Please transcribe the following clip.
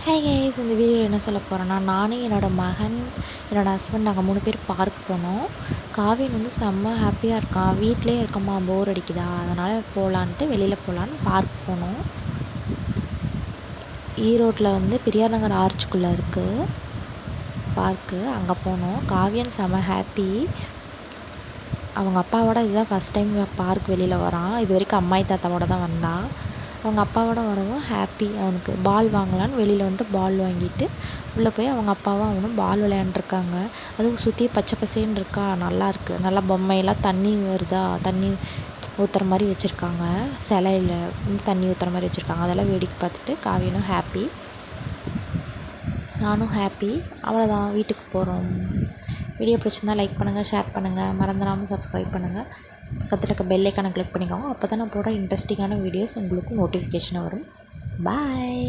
Hi guys, இந்த வீடியோவில் என்ன சொல்ல போகிறேன்னா, நானும் என்னோடய மகன், என்னோடய ஹஸ்பண்ட் நாங்கள் 3 பேர் பார்க் போனோம். காவின் வந்து செம்ம ஹாப்பியாக இருக்கான். வீட்டிலே இருக்கம்மா, போர் அடிக்குதா, அதனால் போகலான்ட்டு வெளியில் போகலான்னு பார்க் போனோம். ஈரோட்டில் வந்து பெரியார் நகர் ஆர்ச்சுக்குள்ளே இருக்குது பார்க்கு. அங்கே போனோம். காவியன் செம்ம ஹாப்பி. அவங்க அப்பாவோட இதுதான் ஃபஸ்ட் டைம் பார்க் வெளியில் வரான். இது வரைக்கும் அம்மாயி தாத்தாவோட தான் வந்தான். அவங்க அப்பாவோட வரவும் ஹாப்பி. அவனுக்கு பால் வாங்கலான்னு வெளியில் வந்துட்டு பால் வாங்கிட்டு உள்ளே போய் அவங்க அப்பாவும் அவனும் பால் விளையாண்டுருக்காங்க. அதுவும் சுற்றி பச்சை பசேன்னு இருக்கா, நல்லாயிருக்கு. நல்லா பொம்மையெல்லாம் தண்ணி வருதா, தண்ணி ஊற்றுற மாதிரி வச்சுருக்காங்க. சிலையில் தண்ணி ஊற்றுற மாதிரி வச்சுருக்காங்க. அதெல்லாம் வேடிக்கை பார்த்துட்டு காவியனும் ஹாப்பி, நானும் ஹாப்பி. அவ்வளோதான், வீட்டுக்கு போகிறோம். வீடியோ பிடிச்சிருந்தா லைக் பண்ணுங்கள், ஷேர் பண்ணுங்கள், மறந்துடாமல் சப்ஸ்கிரைப் பண்ணுங்கள். பக்கத்தில் இருக்க பெல் ஐக்கானை கிளிக் பண்ணிக்கோங்க. அப்போ தான் நான் போடுற இன்ட்ரெஸ்டிங்கான வீடியோஸ் உங்களுக்கு நோட்டிஃபிகேஷன் வரும். பாய்.